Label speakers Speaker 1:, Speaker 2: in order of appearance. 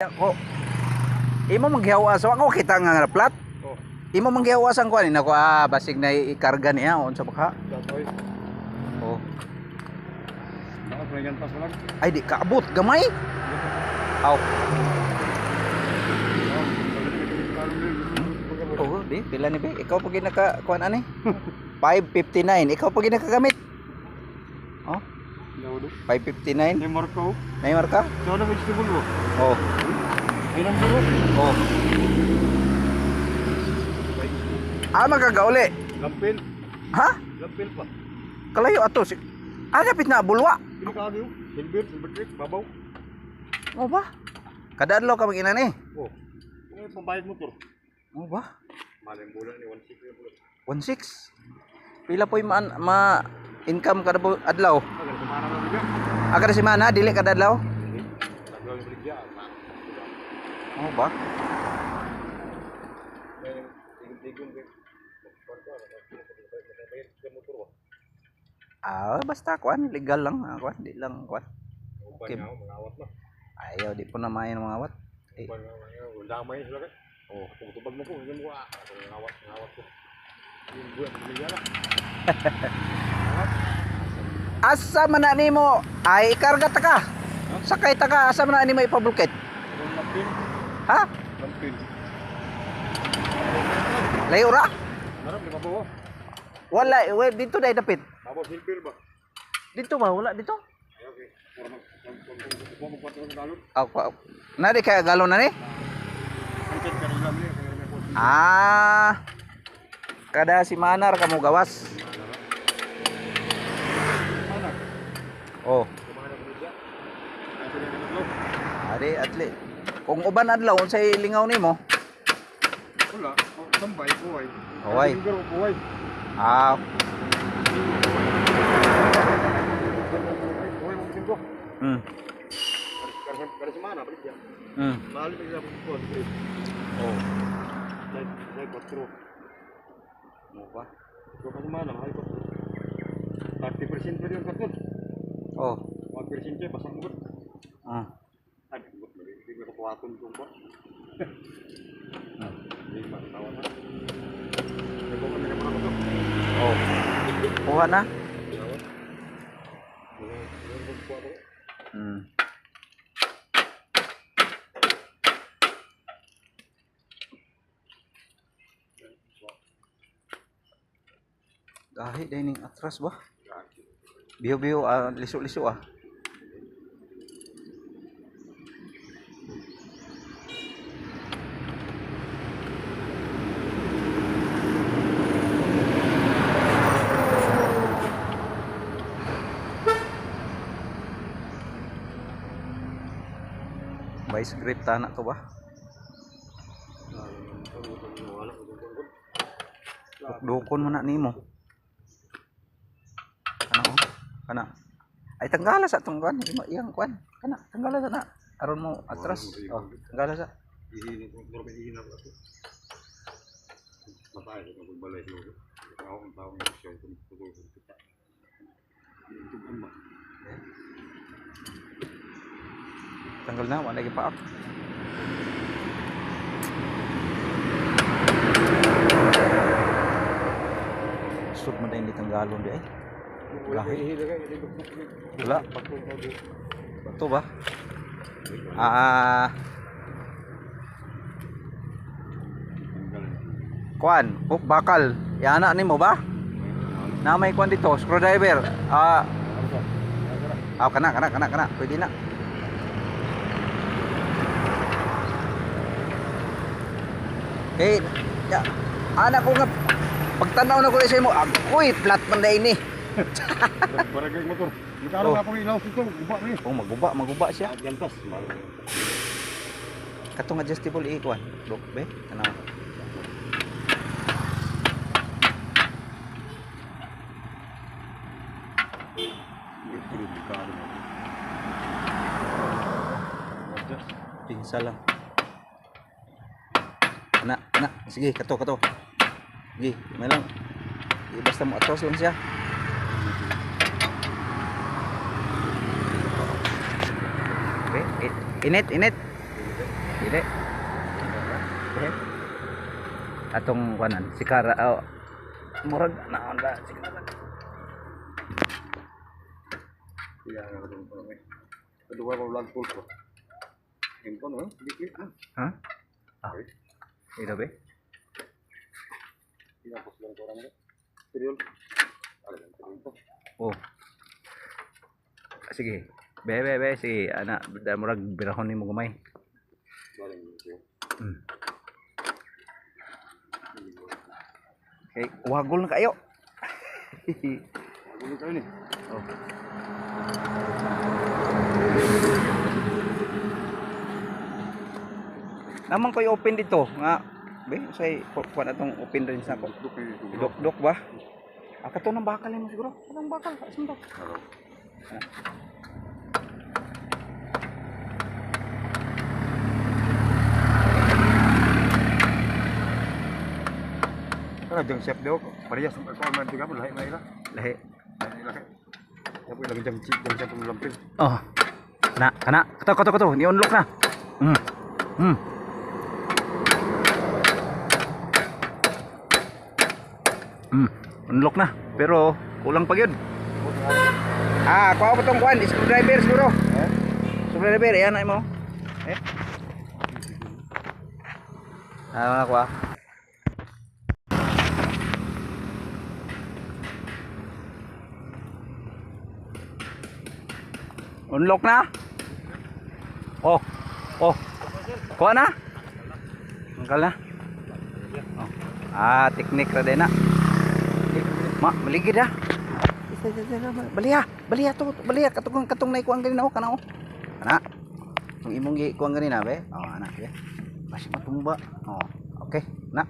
Speaker 1: Ako imo manghiawas ako kita nga plat.
Speaker 2: Oh.
Speaker 1: Imo manghiawas ang kuan nako basig na ikarga niya unsa baka.
Speaker 2: Datoy.
Speaker 1: Oh.
Speaker 2: Nakaplayan pas lang.
Speaker 1: Ay di kaabot gamay. Aw. Oh, di pila ni be? Ikaw pag naka kuan ani? 559. Ikaw pag nakagamit. Oh.
Speaker 2: Naudo.
Speaker 1: 559.
Speaker 2: Ni Marco.
Speaker 1: Naymar ka?
Speaker 2: So na vegetable mo.
Speaker 1: Oh.
Speaker 2: Ay nang duro.
Speaker 1: Oh. Magagauli.
Speaker 2: Lampil.
Speaker 1: Ha?
Speaker 2: Lampil pa.
Speaker 1: Kalayo ato si. Kapit na bulwa.
Speaker 2: Pili ka agyo. Silver trick, babaw.
Speaker 1: Mo ba? Kada adlaw ka mag-ina ni.
Speaker 2: Oh. Kung pambayad motor.
Speaker 1: Mo ba?
Speaker 2: Maling bulan ni 1.6 yung bulan.
Speaker 1: 1.6. Pila po ma income kada adlaw?
Speaker 2: Agar semana na bigyan.
Speaker 1: Agad si mana dili kada adlaw?
Speaker 2: Adlaw yung bigyan.
Speaker 1: Mo ba?
Speaker 2: Tigong ke.
Speaker 1: Basta kuan legal lang kuan, di lang kuan.
Speaker 2: Okay. Mangawat na.
Speaker 1: Ayaw di po na main mga awat.
Speaker 2: Damay sila kan. Oh, tubag mo ko, hindi mo ngawat ko. Yung buwan bigyan.
Speaker 1: Asa man na nimo ay ikarga ta ka. Sakay ta ka asa man na nimo ipabulket?
Speaker 2: Lampil.
Speaker 1: Ha?
Speaker 2: Lampil.
Speaker 1: Layo ra?
Speaker 2: Marap di mabawa.
Speaker 1: Wala, dito dai dapit.
Speaker 2: Babaw silver ba?
Speaker 1: Dito ba wala dito?
Speaker 2: Okay. Para magkwento ng galon.
Speaker 1: Ako. Na di kaya galon na ni?
Speaker 2: Angkat ka rin lang niya.
Speaker 1: Kada si Manar kamu gawas.
Speaker 2: Mana?
Speaker 1: Oh,
Speaker 2: Kumana ko niya. Kasi na naglo.
Speaker 1: ari atli. Kung uban adlaw unsay lingaw nimo?
Speaker 2: Wala. Tambay buhay.
Speaker 1: Buhay.
Speaker 2: Buhay.
Speaker 1: Ah,
Speaker 2: Buhay mo tingko.
Speaker 1: hmm.
Speaker 2: Kada semana balik ya.
Speaker 1: Hmm.
Speaker 2: Mahal bigla ko.
Speaker 1: Oh,
Speaker 2: Saya kontrol.
Speaker 1: mo ba?
Speaker 2: Ito kasi mana, mahal ko. 30% pa rin karton.
Speaker 1: Oh.
Speaker 2: 1% siya, basang mo.
Speaker 1: Ah.
Speaker 2: Ay, hindi ko kapuhaton kung po. Hindi pa, tawa na. Ito kami na pala ko.
Speaker 1: Oh. Kuha na?
Speaker 2: Tawa. Hindi ko po.
Speaker 1: Hmm. Gahi dahil ning atras ba? Biyo-biyo, liso-liso ah. Vice grip tanak to ba? Dukon man na nimo. Kana ay tanggala sa tong kwan iyang kwan kana tanggala sa na aron mo atras oh tanggala sa
Speaker 2: Ihinin ko, normal ihinin ako ito. Matay ko kung balay ko. Ako ang tao mo siya kung tutulong kita. Ito ba ma?
Speaker 1: tanggal na wala lagi paak sud mo din ditanggalon di ay lahi wala bato ba kwan bakal yana nimo ba na may kwan dito screwdriver kana pwede na okay ya anak ko nga pagtanaw na ko sa imo ako'y flat man dai ni
Speaker 2: Barangay motor. Nagkaroon ako ng ilaw dito, guba rin.
Speaker 1: oh maguba siya
Speaker 2: Gantas.
Speaker 1: katong adjustable i-kwan look be kana pinsa lang na sige kato sige may lang basta mo atras lang siya okay init Dili. Atong kuanan si Kara murag naon ba si Kara.
Speaker 2: Iya, kedua bulan pulpo. Handphone, sedikit.
Speaker 1: Ha? Ah. Ito be.
Speaker 2: Iya, pas lang orang itu. Serius. Ada yang serius.
Speaker 1: Oh. Sige. Be si anak murag birahon nimo gumay.
Speaker 2: Barang itu.
Speaker 1: Okay, wagol na kayo.
Speaker 2: Ini kali nih.
Speaker 1: Oh. Naman ko i-open dito nga be say kuan atong open rin sa ko. Dok ba? Kato nang bakal mo siguro. Kanang bakal sundok.
Speaker 2: Halo. Kana jeng siap deo parehas sampai ko man tiga lahi mai lah.
Speaker 1: Lahi.
Speaker 2: Lahi. Tapi lagi jeng chip jeng siap lampin.
Speaker 1: Oh. Kana. Kato. Ni unlock na. Unlock na. Pero kulang pa gyud. Kuha ko tong kuan, screwdriver siguro. Screwdriver, yan ay mo. Na kuha. Unlock na. Oh. Kuha na. Angkal na. Teknik ra din na. Maligid ha. Baliya katong nay kuang ganina kana. Ang imong gi kuang ganina be. Ana be. Basi matumba. Okay, na.